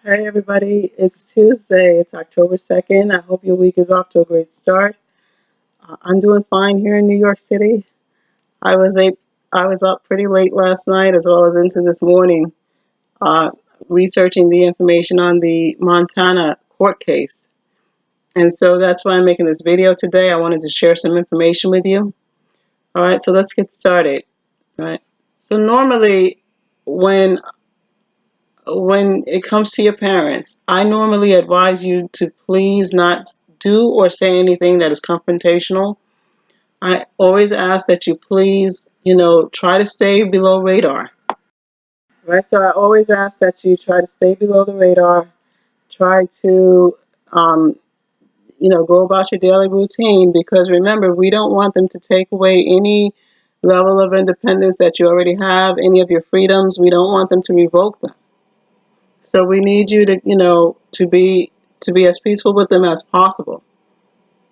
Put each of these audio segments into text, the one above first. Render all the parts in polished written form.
Hey everybody, it's Tuesday. It's October 2nd. I hope your week is off to a great start. I'm doing fine here in New York City. I was a, I was up pretty late last night as well as into this morning, uh, researching the information on the Montana court case. And so that's why I'm making this video today. I wanted to share some information with you. All right, so let's get started. All right. So normally when it comes to your parents, I normally advise you to please not do or say anything that is confrontational. I always ask that you please, try to stay below radar. Right? So I always ask that you try to stay below the radar, try to, um, go about your daily routine because remember, we don't want them to take away any level of independence that you already have, any of your freedoms. We don't want them to revoke them. So we need you to, to be as peaceful with them as possible,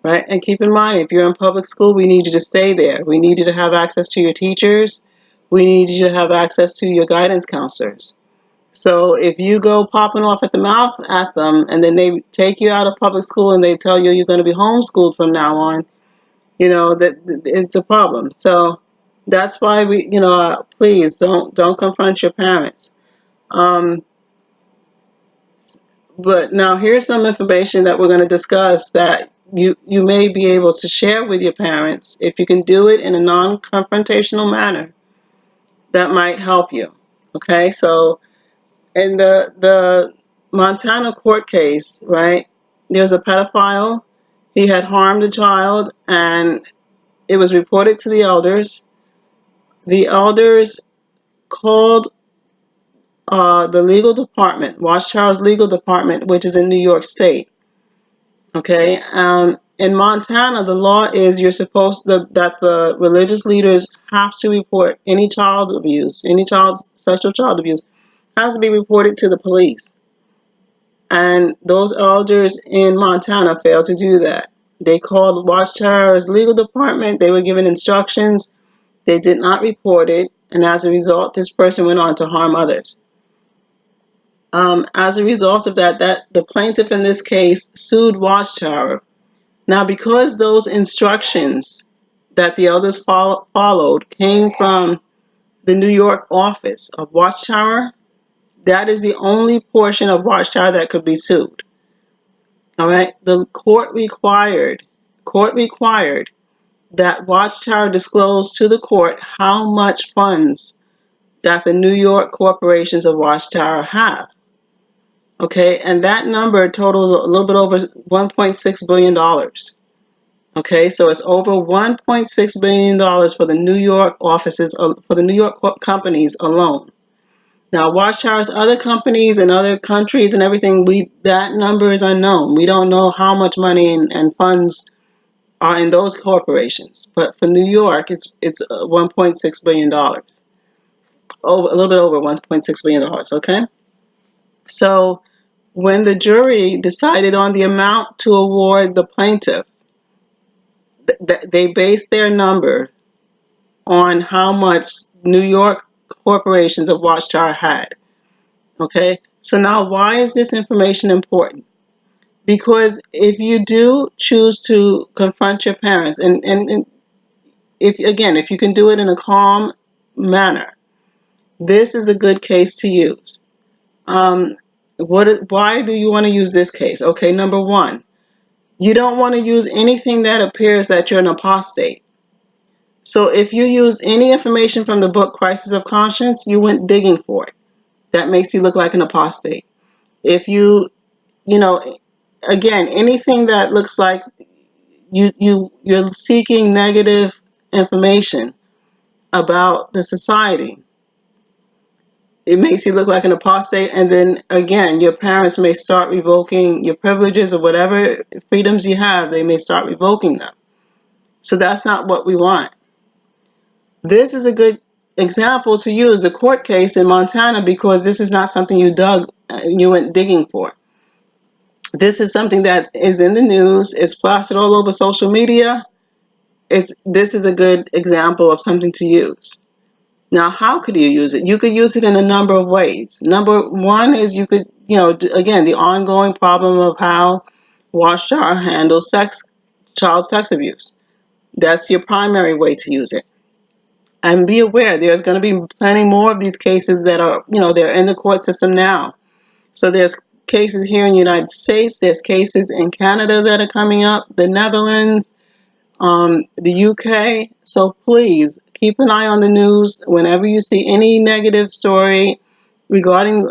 right? And keep in mind, if you're in public school, we need you to stay there. We need you to have access to your teachers. We need you to have access to your guidance counselors. So if you go popping off at the mouth at them and then they take you out of public school and they tell you you're going to be homeschooled from now on, that it's a problem. So that's why please don't confront your parents. Um, But now here's some information that we're going to discuss that you may be able to share with your parents. If you can do it in a non-confrontational manner, that might help you. Okay, so in the Montana court case, right, there's a pedophile. He had harmed a child, and it was reported to the elders. The elders called the legal department, Watchtower's legal department, which is in New York State. Okay. In Montana, the law is that the religious leaders have to report any child abuse, any sexual child abuse, has to be reported to the police. And those elders in Montana failed to do that. They called Watchtower's legal department. They were given instructions. They did not report it, and as a result, this person went on to harm others. As a result of that the plaintiff in this case sued Watchtower. Now, because those instructions that the elders followed came from the New York office of Watchtower, that is the only portion of Watchtower that could be sued. All right. The court required that Watchtower disclose to the court how much funds that the New York corporations of Watchtower have. Okay, and that number totals a little bit over $1.6 billion. Okay, so it's over $1.6 billion for the New York offices, for the New York companies alone. Now, Watchtower's other companies and other countries and everything, that number is unknown. We don't know how much money and funds are in those corporations. But for New York, it's $1.6 billion. A little bit over $1.6 billion, okay? So when the jury decided on the amount to award the plaintiff, they based their number on how much New York corporations of Watchtower had. Okay, so now why is this information important? Because if you do choose to confront your parents, and if you can do it in a calm manner, this is a good case to use. Why do you want to use this case? Okay, number one, you don't want to use anything that appears that you're an apostate. So if you use any information from the book Crisis of Conscience, you went digging for it. That makes you look like an apostate. If you know, again, anything that looks like you're seeking negative information about the society, it makes you look like an apostate. And then again, your parents may start revoking your privileges or whatever freedoms you have. They may start revoking them. So that's not what we want. This is a good example to use, the court case in Montana, because this is not something you went digging for. This is something that is in the news. It's plastered all over social media. This is a good example of something to use. Now, how could you use it? You could use it in a number of ways. Number one is you could again, the ongoing problem of how Watchtower handles child sex abuse. That's your primary way to use it. And be aware, there's going to be plenty more of these cases that are, they're in the court system now. So there's cases here in the United States, there's cases in Canada that are coming up, the Netherlands, the UK. So please keep an eye on the news. Whenever you see any negative story regarding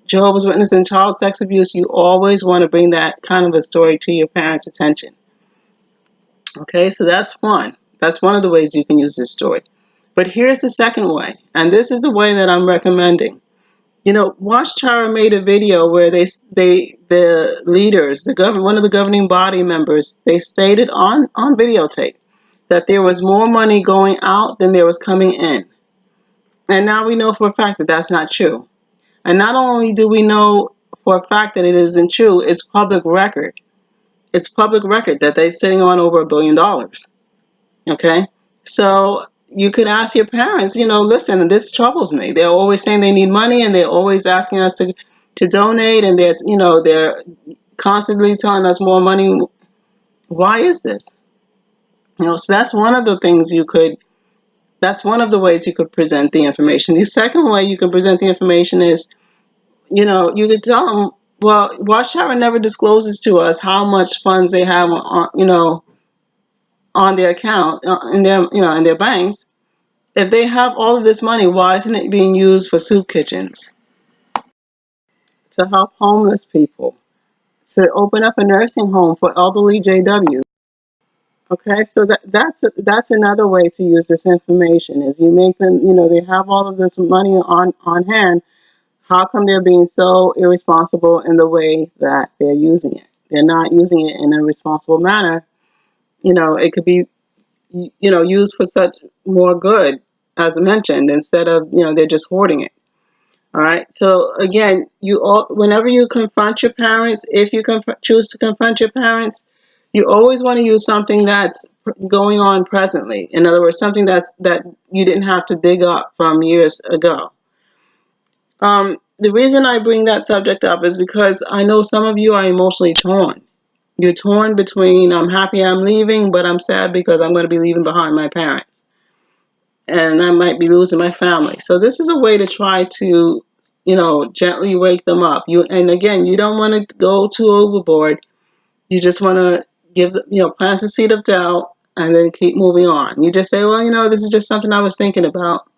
Jehovah's Witness and child sex abuse, you always want to bring that kind of a story to your parents' attention. Okay, so that's one. That's one of the ways you can use this story. But here's the second way, and this is the way that I'm recommending. Watchtower made a video where the leaders, one of the governing body members, they stated on videotape that there was more money going out than there was coming in. And now we know for a fact that that's not true. And not only do we know for a fact that it isn't true, it's public record. It's public record that they're sitting on over $1 billion. Okay? So you could ask your parents, listen, this troubles me. They're always saying they need money, and they're always asking us to donate, and they're constantly telling us more money. Why is this? So that's one of the things that's one of the ways you could present the information. The second way you can present the information is, you could tell them, well, Watchtower never discloses to us how much funds they have on their account, in their banks. If they have all of this money, why isn't it being used for soup kitchens, to help homeless people, to open up a nursing home for elderly JWs? Okay, so that's another way to use this information, is you make them, they have all of this money on hand. How come they're being so irresponsible in the way that they're using it? They're not using it in a responsible manner. It could be, used for such more good, as I mentioned, instead of, they're just hoarding it. All right. So again, whenever you confront your parents, if you choose to confront your parents, you always want to use something that's going on presently. In other words, something that you didn't have to dig up from years ago. The reason I bring that subject up is because I know some of you are emotionally torn. You're torn between, I'm happy I'm leaving, but I'm sad because I'm going to be leaving behind my parents, and I might be losing my family. So this is a way to try to, gently wake them up. And again, you don't want to go too overboard. You just want to plant a seed of doubt and then keep moving on. You just say, well, this is just something I was thinking about,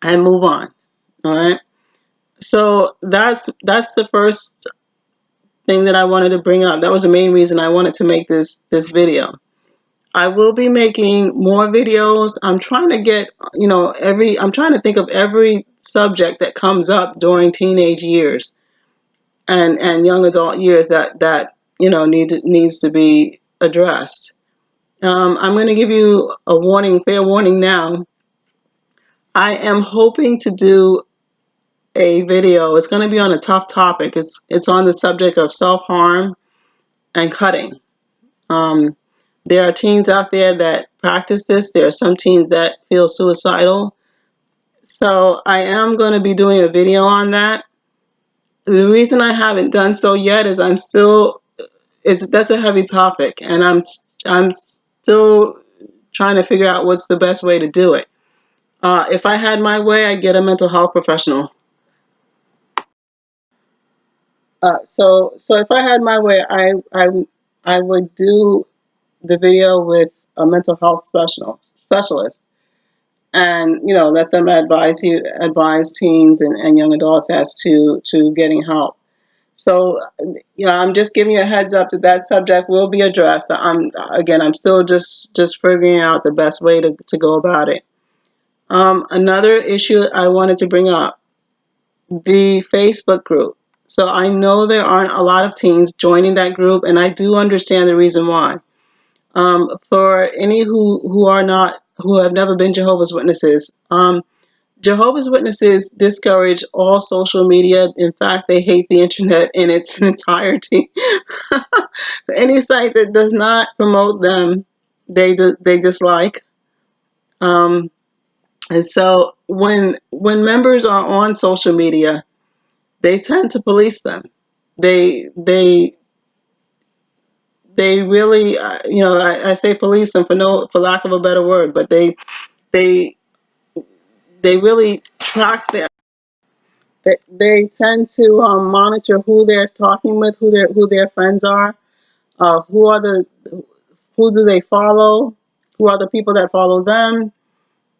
and move on. All right. So that's the first thing that I wanted to bring up. That was the main reason I wanted to make this video. I will be making more videos. I'm trying to get, I'm trying to think of every subject that comes up during teenage years and young adult years that needs to be addressed. I'm going to give you a fair warning now. I am hoping to do a video. It's going to be on a tough topic. It's on the subject of self-harm and cutting. There are teens out there that practice this. There are some teens that feel suicidal. So I am going to be doing a video on that. The reason I haven't done so yet is that's a heavy topic, and I'm still trying to figure out what's the best way to do it. If I had my way, I'd get a mental health professional. So if I had my way, I would do the video with a mental health specialist, and let them advise teens and young adults as to getting help. So I'm just giving you a heads up that subject will be addressed. I'm still just figuring out the best way to go about it. Another issue I wanted to bring up, the Facebook group. So I know there aren't a lot of teens joining that group, and I do understand the reason why. For any who have never been Jehovah's Witnesses, Jehovah's Witnesses discourage all social media. In fact, they hate the internet in its entirety. Any site that does not promote them, they dislike. And so when members are on social media, they tend to police them. They they they really, I say police them for lack of a better word, but they they really track their. They tend to monitor who they're talking with, who their friends are, who are the who do they follow, who are the people that follow them.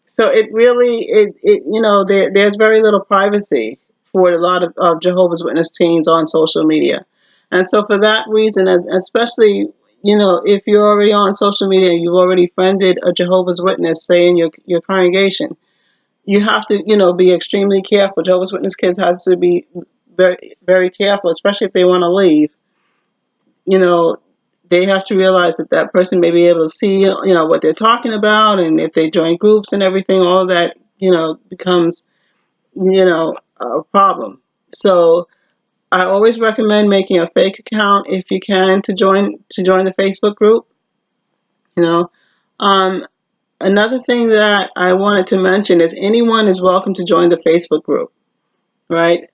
So it really, there's very little privacy for a lot of Jehovah's Witness teens on social media. And so for that reason, especially, if you're already on social media and you've already friended a Jehovah's Witness, say in your congregation, you have to, be extremely careful. Jehovah's Witness kids has to be very, very careful, especially if they want to leave. You know, they have to realize that that person may be able to see, what they're talking about, and if they join groups and everything, all of that, becomes, a problem. So I always recommend making a fake account if you can to join the Facebook group. You know, um, Another thing that I wanted to mention is anyone is welcome to join the Facebook group. Right?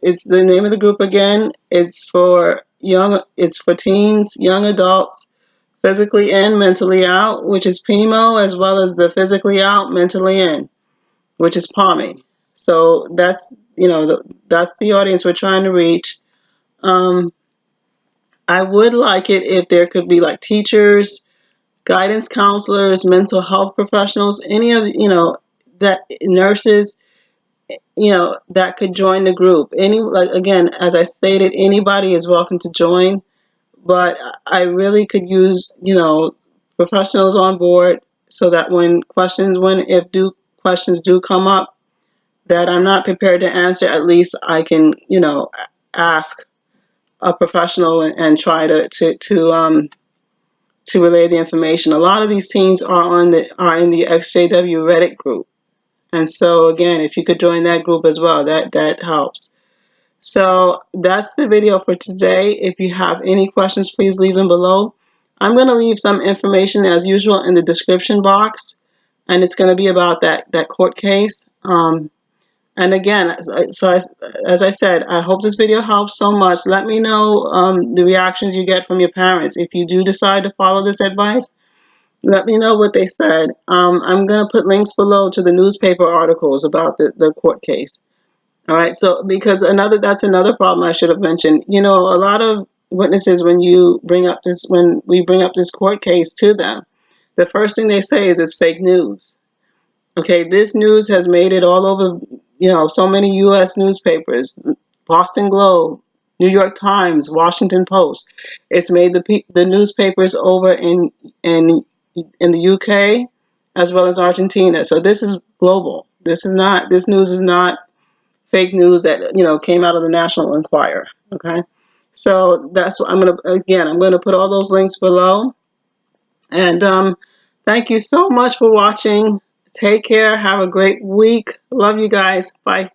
It's the name of the group again. It's for teens, young adults, physically in, mentally out, which is PMO, as well as the physically out, mentally in, which is PAMI. So that's the audience we're trying to reach. Um, I would like it if there could be like teachers, guidance counselors, mental health professionals, any of that nurses, that could join the group. Again, as I stated, anybody is welcome to join, but I really could use, professionals on board so that if questions do come up that I'm not prepared to answer, at least I can, ask a professional and try to relay the information. A lot of these teens are in the XJW Reddit group. And so again, if you could join that group as well, that helps. So that's the video for today. If you have any questions, please leave them below. I'm going to leave some information as usual in the description box, and it's going to be about that court case. And again, as I said, I hope this video helps so much. Let me know the reactions you get from your parents. If you do decide to follow this advice, let me know what they said. I'm going to put links below to the newspaper articles about the court case. All right. So because that's another problem I should have mentioned. A lot of witnesses, when we bring up this court case to them, the first thing they say is it's fake news. Okay. This news has made it all over, so many U.S. newspapers, Boston Globe, New York Times, Washington Post. It's made the newspapers over in the UK as well as Argentina. So this is global. This news is not fake news that came out of the National Enquirer. Okay, so that's what I'm gonna put all those links below. And thank you so much for watching. Take care. Have a great week. Love you guys. Bye.